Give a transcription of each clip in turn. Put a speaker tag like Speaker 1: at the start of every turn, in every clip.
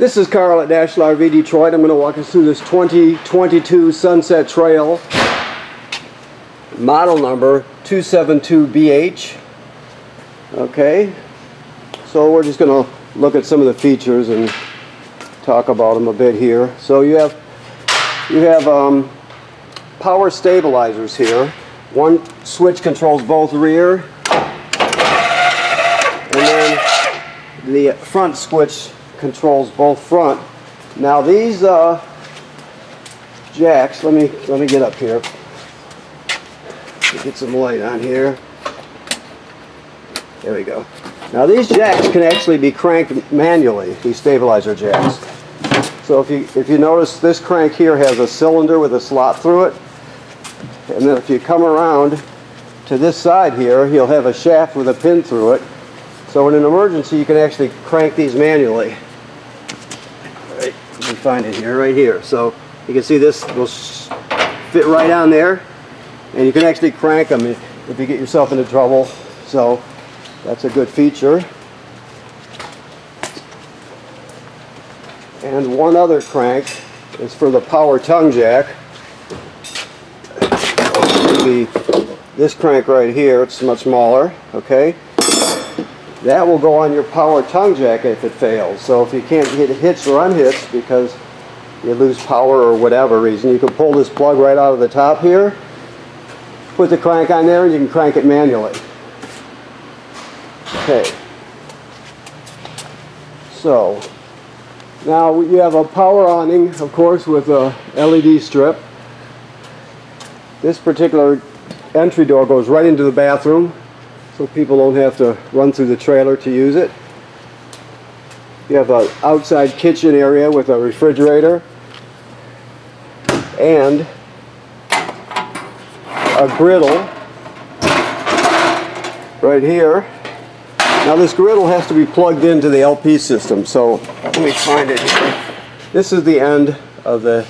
Speaker 1: This is Carl at National RV Detroit. I'm going to walk us through this 2022 Sunset Trail, model number 272BH. Okay, so we're just going to look at some of the features and talk about them a bit here. So you have power stabilizers here. One switch controls both rear, and then the front switch controls both front. Now these jacks, let me get up here, get some light on here. There we go. Now these jacks can actually be cranked manually, these stabilizer jacks. So if you notice, this crank here has a cylinder with a slot through it, and then if you come around to this side here, you'll have a shaft with a pin through it. So in an emergency, you can actually crank these manually. Right, you can find it here, right here. So you can see this will fit right on there, and you can actually crank them if you get yourself into trouble. So that's a good feature. And one other crank is for the power tongue jack. This crank right here, it's much smaller, okay? That will go on your power tongue jack if it fails. So if you can't get hitched or unhitched because you lose power or whatever reason, you can pull this plug right out of the top here, put the crank on there, and you can crank it manually. Okay. So now you have a power awning, of course, with a LED strip. This particular entry door goes right into the bathroom, so people don't have to run through the trailer to use it. You have an outside kitchen area with a refrigerator and a griddle right here. Now this griddle has to be plugged into the LP system, so let me find it here. This is the end of the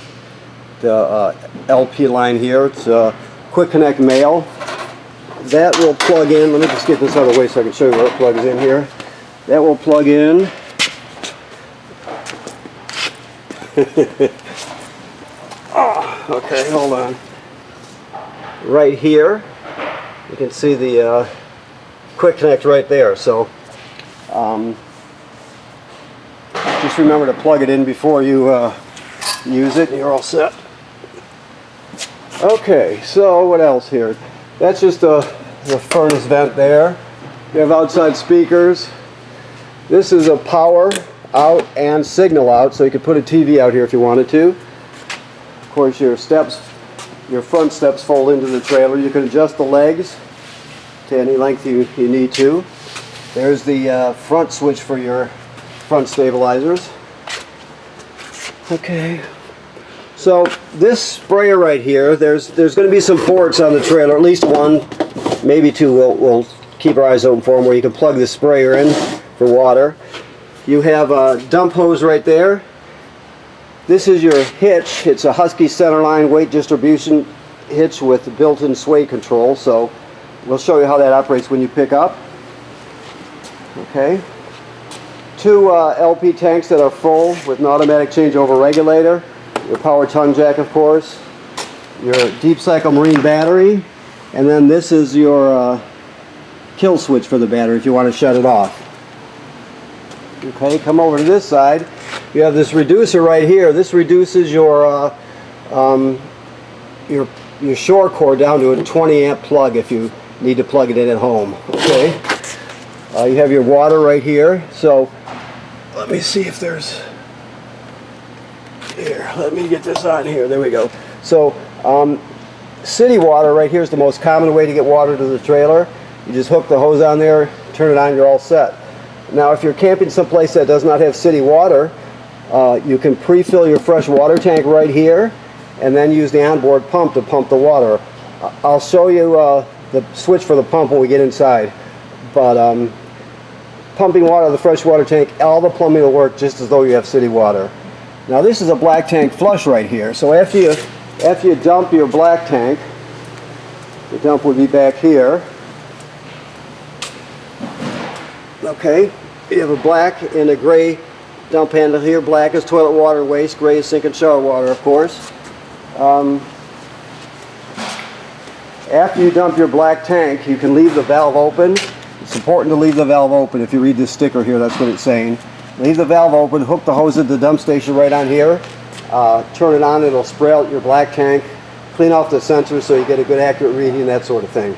Speaker 1: LP line here. It's a quick connect male. That will plug in. Let me just get this out of the way so I can show you where it plugs in here. That will plug in. Okay, hold on. Right here, you can see the quick connect right there. So just remember to plug it in before you use it, and you're all set. Okay, so what else here? That's just the furnace vent there. You have outside speakers. This is a power out and signal out, so you could put a TV out here if you wanted to. Of course, your front steps fold into the trailer. You can adjust the legs to any length you need to. There's the front switch for your front stabilizers. Okay. So this sprayer right here, there's going to be some ports on the trailer, at least one, maybe two. We'll keep our eyes open for them, where you can plug the sprayer in for water. You have a dump hose right there. This is your hitch. It's a Husky centerline weight distribution hitch with built-in sway control. So we'll show you how that operates when you pick up. Okay. Two LP tanks that are full with an automatic changeover regulator. Your power tongue jack, of course, your deep cycle marine battery, and then this is your kill switch for the battery if you want to shut it off. Okay, come over to this side. You have this reducer right here. This reduces your shore cord down to a 20 amp plug if you need to plug it in at home. Okay, you have your water right here. So let me see if there's. Here, let me get this on here. There we go. So, city water right here is the most common way to get water to the trailer. You just hook the hose on there, turn it on, you're all set. Now, if you're camping someplace that does not have city water, you can pre-fill your fresh water tank right here, and then use the onboard pump to pump the water. I'll show you the switch for the pump when we get inside. But pumping water out of the fresh water tank, all the plumbing will work just as though you have city water. Now this is a black tank flush right here. So after you dump your black tank, the dump would be back here. Okay, you have a black and a gray Dump handle here, black is toilet water waste, gray is sink and shower water, of course. After you dump your black tank, you can leave the valve open. It's important to leave the valve open. If you read this sticker here, that's what it's saying. Leave the valve open, hook the hose at the dump station right on here. Turn it on, it'll spray out your black tank. Clean off the sensors so you get a good accurate reading, that sort of thing.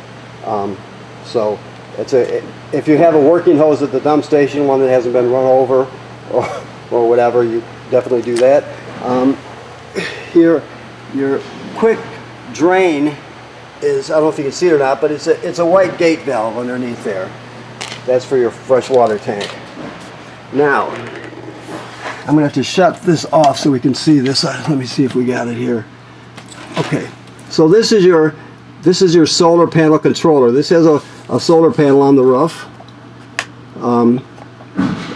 Speaker 1: So if you have a working hose at the dump station, one that hasn't been run over or whatever, you definitely do that. Here, your quick drain is, I don't know if you can see it or not, but it's a white gate valve underneath there. That's for your freshwater tank. Now, I'm going to have to shut this off so we can see this. Let me see if we got it here. Okay, so this is your solar panel controller. This has a solar panel on the roof.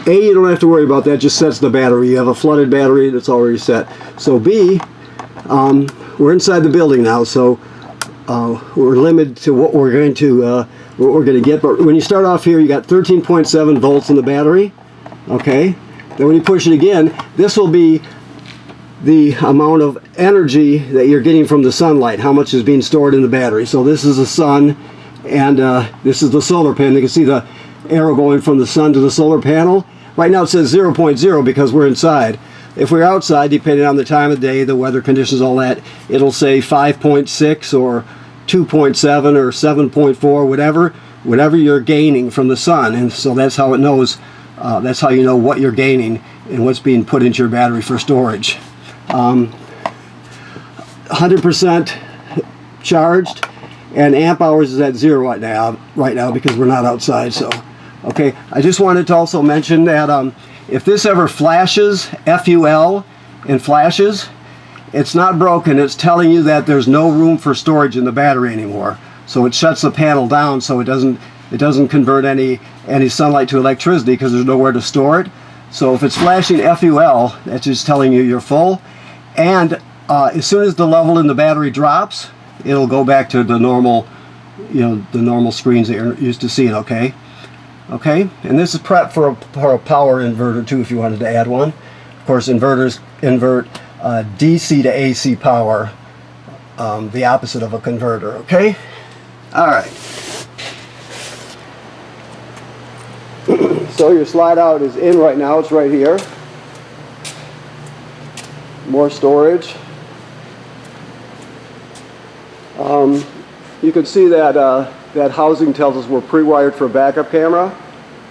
Speaker 1: A, you don't have to worry about that, just sets the battery. You have a flooded battery that's already set. So B, we're inside the building now, so we're limited to what we're going to get. But when you start off here, you got 13.7 volts in the battery. Okay, then when you push it again, this will be the amount of energy that you're getting from the sunlight, how much is being stored in the battery. So this is the sun, and this is the solar panel. You can see the arrow going from the sun to the solar panel. Right now it says 0.0 because we're inside. If we're outside, depending on the time of day, the weather conditions, all that, it'll say 5.6 or 2.7 or 7.4, whatever you're gaining from the sun. And so that's how it knows, that's how you know what you're gaining and what's being put into your battery for storage. 100% charged, and amp hours is at 0 right now because we're not outside. So okay, I just wanted to also mention that if this ever flashes, FUL, and flashes, it's not broken. It's telling you that there's no room for storage in the battery anymore. So it shuts the panel down so it doesn't convert any sunlight to electricity because there's nowhere to store it. So if it's flashing FUL, that's just telling you you're full. And as soon as the level in the battery drops, it'll go back to the normal, the normal screens that you're used to seeing. Okay. Okay, and this is prep for a power inverter too, if you wanted to add one. Of course, inverters invert DC to AC power, the opposite of a converter. Okay. All right. So your slide out is in right now. It's right here. More storage. You can see that that housing tells us we're pre-wired for a backup camera.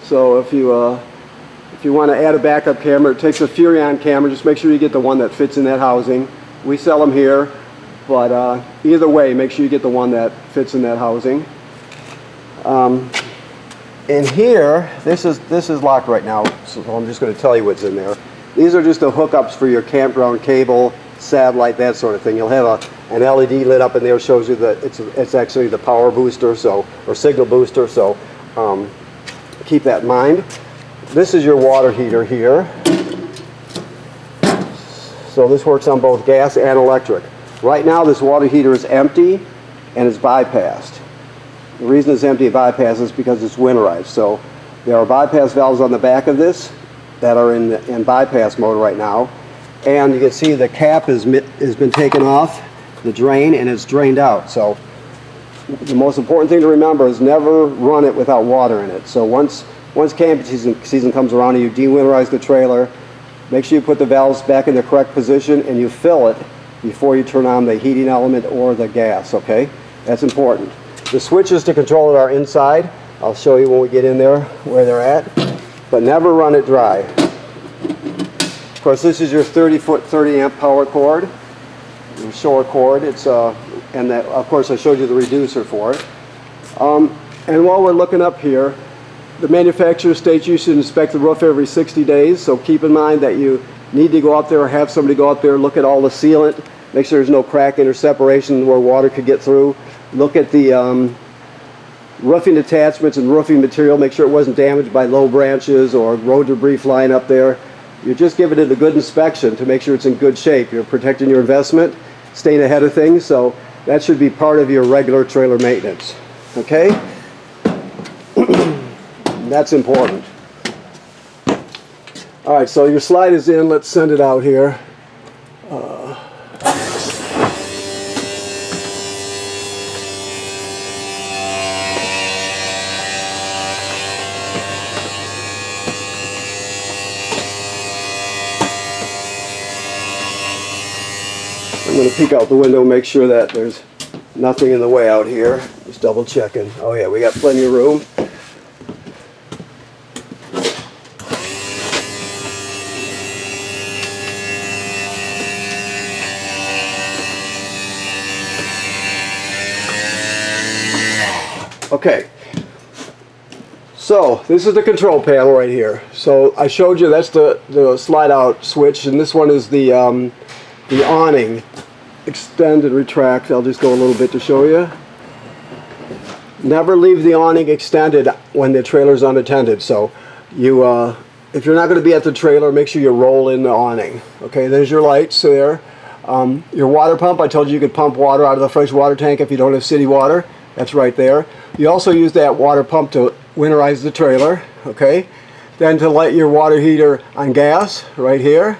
Speaker 1: So if you want to add a backup camera, it takes a Furrion camera. Just make sure you get the one that fits in that housing. We sell them here, but either way, make sure you get the one that fits in that housing. In here, this is locked right now, so I'm just going to tell you what's in there. These are just the hookups for your campground cable, satellite, that sort of thing. You'll have an LED lit up in there, shows you that it's actually the power booster, or signal booster. So keep that in mind. This is your water heater here. So this works on both gas and electric. Right now, this water heater is empty and it's bypassed. The reason it's empty and bypassed is because it's winterized. So there are bypass valves on the back of this that are in bypass mode right now. And you can see the cap has been taken off, the drain, and it's drained out. So the most important thing to remember is never run it without water in it. So once camping season comes around and you de-winterize the trailer, make sure you put the valves back in the correct position and you fill it before you turn on the heating element or the gas, okay? That's important. The switches to control it are inside. I'll show you when we get in there where they're at, but never run it dry. Of course, this is your 30-foot, 30-amp power cord, your short cord. And that, of course, I showed you the reducer for it. And while we're looking up here, the manufacturer states you should inspect the roof every 60 days. So keep in mind that you need to go out there or have somebody go out there, look at all the sealant, make sure there's no cracking or separation where water could get through. Look at the roofing attachments and roofing material. Make sure it wasn't damaged by low branches or road debris flying up there. You're just giving it a good inspection to make sure it's in good shape. You're protecting your investment, staying ahead of things, so that should be part of your regular trailer maintenance. Okay? That's important.
Speaker 2: Alright, so your slide is in. Let's send it out here. I'm going to peek out the window, make sure that there's nothing in the way out here. Just double checking. Oh yeah, we got plenty of room. Okay, so this is the control panel right here. So I showed you that's the slide out switch, and this one is the awning. Extend and retract. I'll just go a little bit to show you. Never leave the awning extended when the trailer's unattended. So you, if you're not going to be at the trailer, make sure you roll in the awning. Okay, there's your lights there. Your water pump, I told you you could pump water out of the fresh water tank if you don't have city water. That's right there. You also use that water pump to winterize the trailer. Okay, then to light your water heater on gas, right here.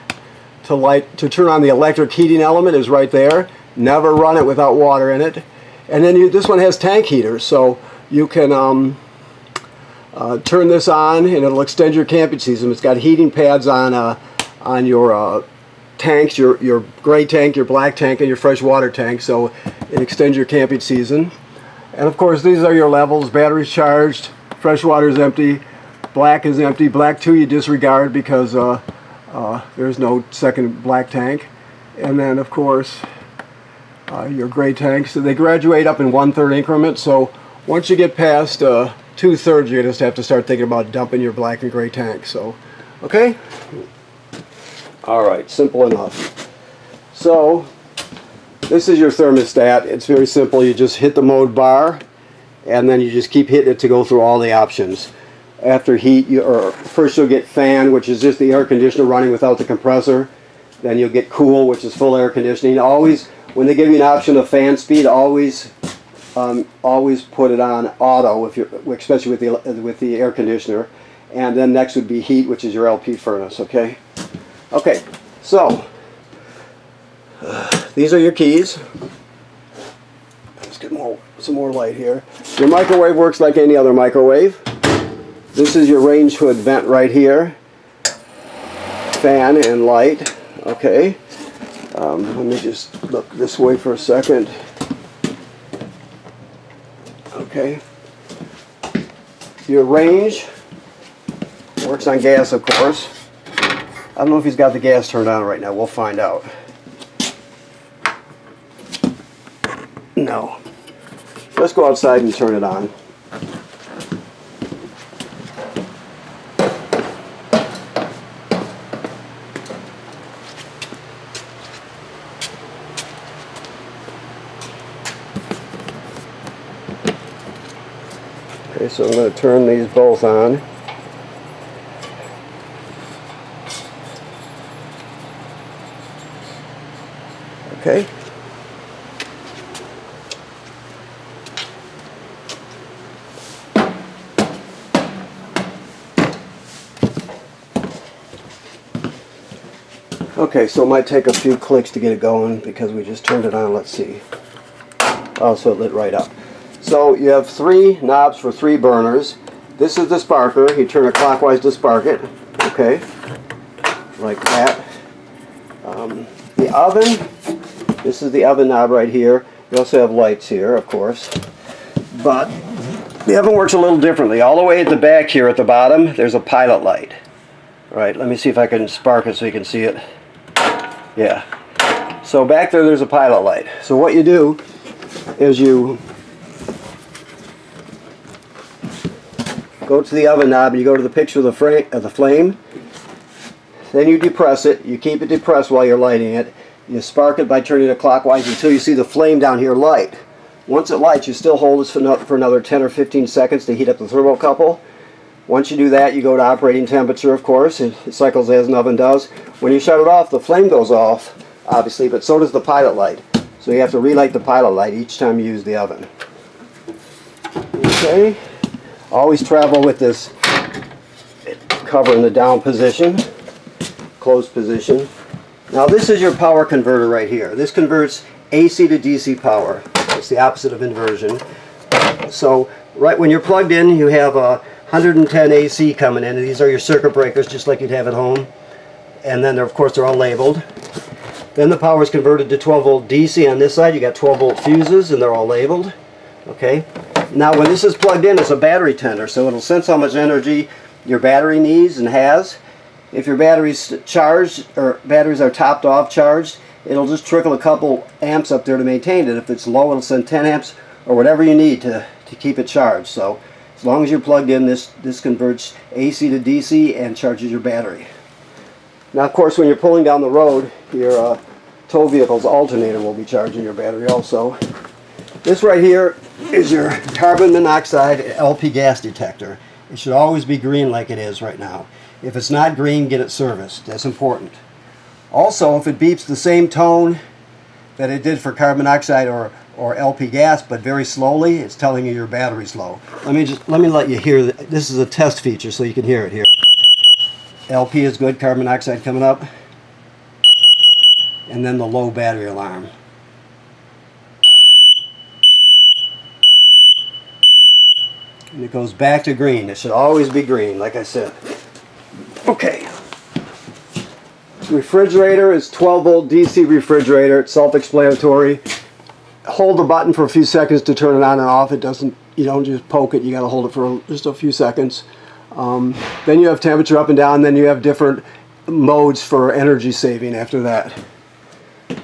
Speaker 2: To turn on the electric heating element is right there. Never run it without water in it. And then this one has tank heaters, so you can turn this on and it'll extend your camping season. It's got heating pads on your tanks, your gray tank, your black tank, and your fresh water tank, so it extends your camping season. And of course these are your levels. Battery's charged, fresh water is empty, black is empty. Black 2 you disregard because there's no second black tank. And then of course your gray tanks. So they graduate up in 1/3 increments, so once you get past 2/3 you just have to start thinking about dumping your black and gray tank. So okay, alright, simple enough. So this is your thermostat. It's very simple. You just hit the mode bar and then you just keep hitting it to go through all the options. After heat, first you'll get fan, which is just the air conditioner running without the compressor. Then you'll get cool, which is full air conditioning. Always, when they give you an option of fan speed, always put it on auto, especially with the air conditioner. And then next would be heat, which is your LP furnace. Okay. Okay. So these are your keys. Let's get some more light here. Your microwave works like any other microwave. This is your range hood vent right here. Fan and light. Okay. Let me just look this way for a second. Okay. Your range works on gas, of course. I don't know if he's got the gas turned on right now. We'll find out. No. Let's go outside and turn it on. Okay, so I'm going to turn these both on. Okay. Okay, so it might take a few clicks to get it going because we just turned it on. Let's see. Oh, so it lit right up. So you have 3 knobs for 3 burners. This is the sparker. You turn it clockwise to spark it. Okay, like that. The oven. This is the oven knob right here. You also have lights here, of course. But the oven works a little differently. All the way at the back here at the bottom, there's a pilot light. All right, let me see if I can spark it so you can see it. Yeah. So back there's a pilot light. So what you do is you go to the oven knob, you go to the picture of the flame, then you depress it. You keep it depressed while you're lighting it. You spark it by turning it clockwise until you see the flame down here light. Once it lights, you still hold this for another 10 or 15 seconds to heat up the thermocouple. Once you do that, you go to operating temperature, of course. It cycles as an oven does. When you shut it off, the flame goes off, obviously, but so does the pilot light. So you have to relight the pilot light each time you use the oven. Okay. Always travel with this cover in the down position.
Speaker 1: closed position. Now this is your power converter right here. This converts AC to DC power. It's the opposite of inversion. So right when you're plugged in, you have 110 AC coming in. These are your circuit breakers, just like you'd have at home. And then, of course, they're all labeled. Then the power is converted to 12 volt DC on this side. You got 12 volt fuses, and they're all labeled. Okay. Now, when this is plugged in, it's a battery tender, so it'll sense how much energy your battery needs and has. If your battery's charged, or batteries are topped off charged, it'll just trickle a couple amps up there to maintain it. If it's low, it'll send 10 amps or whatever you need to keep it charged. So as long as you're plugged in, this converts AC to DC and charges your battery. Now, of course, when you're pulling down the road, your tow vehicle's alternator will be charging your battery also. This right here is your carbon monoxide LP gas detector. It should always be green like it is right now. If it's not green, get it serviced. That's important. Also, if it beeps the same tone that it did for carbon monoxide or LP gas, but very slowly, it's telling you your battery's low. Let me let you hear. This is a test feature, so you can hear it here. LP is good, carbon monoxide coming up, and then the low battery alarm. And it goes back to green. It should always be green, like I said. Okay. Refrigerator is 12 volt DC refrigerator. It's self-explanatory. Hold the button for a few seconds to turn it on and off. It doesn't, you don't just poke it. You got to hold it for just a few seconds. Then you have temperature up and down. Then you have different modes for energy saving after that.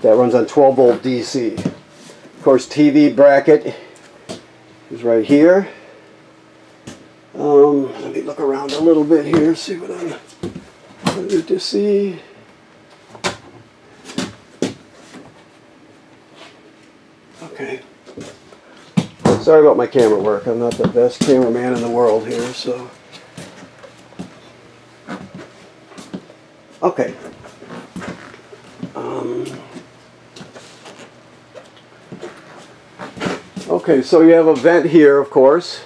Speaker 1: That runs on 12 volt DC. Of course, TV bracket is right here. Let me look around a little bit here, see what I need to see. Okay. Sorry about my camera work. I'm not the best cameraman in the world here, so. Okay. Okay, so you have a vent here, of course.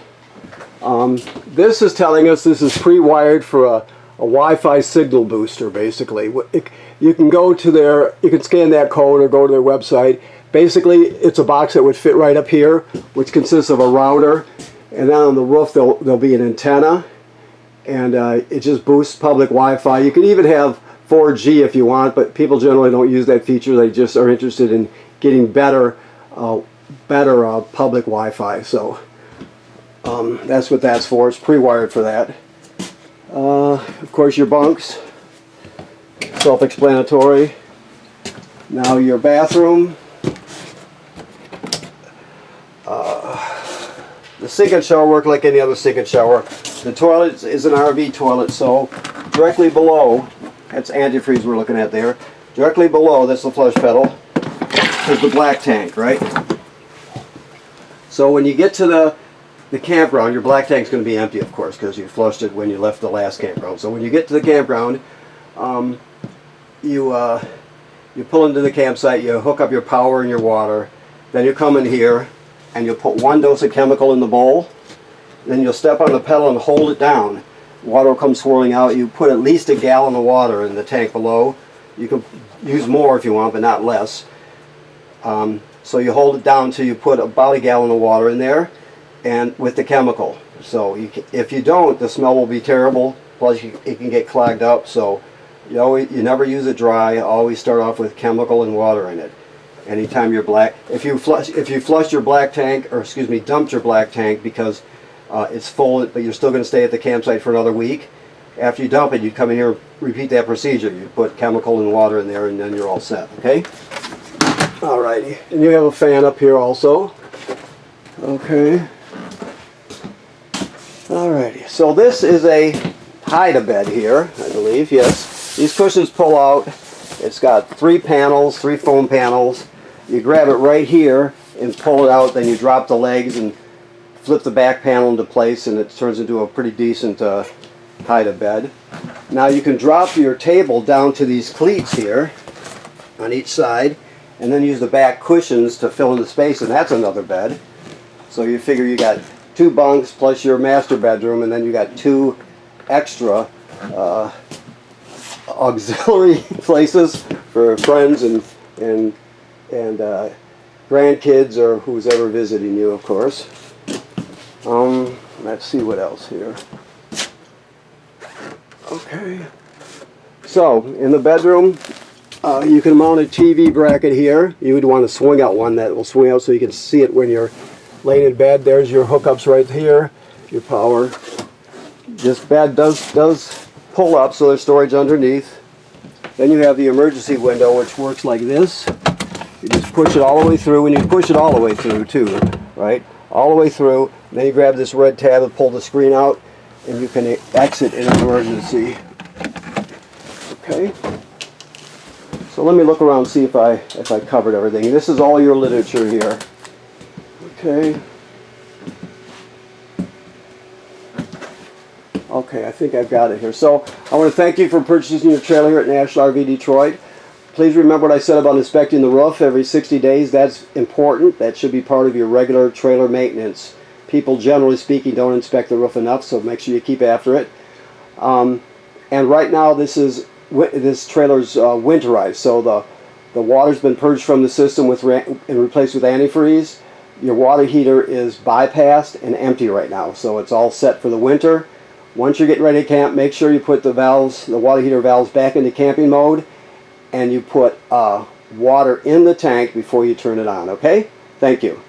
Speaker 1: This is telling us this is pre-wired for a Wi-Fi signal booster, basically. You can go to their, you can scan that code or go to their website. Basically, it's a box that would fit right up here, which consists of a router, and then on the roof there'll be an antenna, and it just boosts public Wi-Fi. You can even have 4G if you want, but people generally don't use that feature. They just are interested in getting better public Wi-Fi. So that's what that's for. It's pre-wired for that. Of course, your bunks, self-explanatory. Now your bathroom. The sink and shower work like any other sink and shower. The toilet is an RV toilet, so directly below, that's antifreeze we're looking at there. Directly below, that's the flush pedal, is the black tank, right? So when you get to the campground, your black tank's going to be empty, of course, because you flushed it when you left the last campground. So when you get to the campground, you pull into the campsite, you hook up your power and your water, then you come in here and you'll put one dose of chemical in the bowl, then you'll step on the pedal and hold it down. Water will come swirling out. You put at least a gallon of water in the tank below. You can use more if you want, but not less. So you hold it down until you put about a gallon of water in there, and with the chemical. So if you don't, the smell will be terrible. Plus, it can get clogged up. So you never use it dry. Always start off with chemical and water in it. Anytime you're if you flush your black tank, or excuse me, dumped your black tank because it's full, but you're still going to stay at the campsite for another week. After you dump it, you come in here, repeat that procedure. You put chemical and water in there, and then you're all set. Okay. Alrighty, and you have a fan up here also. Okay. Alrighty, so this is a hide-a-bed here, I believe, yes. These cushions pull out. It's got 3 panels, 3 foam panels. You grab it right here and pull it out, then you drop the legs and flip the back panel into place, and it turns into a pretty decent hide-a-bed. Now you can drop your table down to these cleats here on each side, and then use the back cushions to fill in the space, and that's another bed. So you figure you got 2 bunks plus your master bedroom, and then you got 2 extra
Speaker 2: auxiliary places for friends and grandkids or who's ever visiting you, of course. Let's see what else here. Okay. So, in the bedroom, you can mount a TV bracket here. You would want to swing out one that will swing out so you can see it when you're laying in bed. There's your hookups right here, your power. This bed does pull up, so there's storage underneath. Then you have the emergency window, which works like this. You just push it all the way through, and you push it all the way through too, right? All the way through. Then you grab this red tab and pull the screen out, and you can exit in an emergency. Okay. So let me look around and see if I covered everything. This is all your literature here. Okay. Okay, I think I've got it here. So I want to thank you for purchasing your trailer here at National RV Detroit. Please remember what I said about inspecting the roof every 60 days. That's important. That should be part of your regular trailer maintenance. People, generally speaking, don't inspect the roof enough, so make sure you keep after it. And right now, this trailer's winterized, so the water's been purged from the system and replaced with antifreeze. Your water heater is bypassed and empty right now, so it's all set for the winter. Once you're getting ready to camp, make sure you put the water heater valves back into camping mode, and you put water in the tank before you turn it on, okay? Thank you.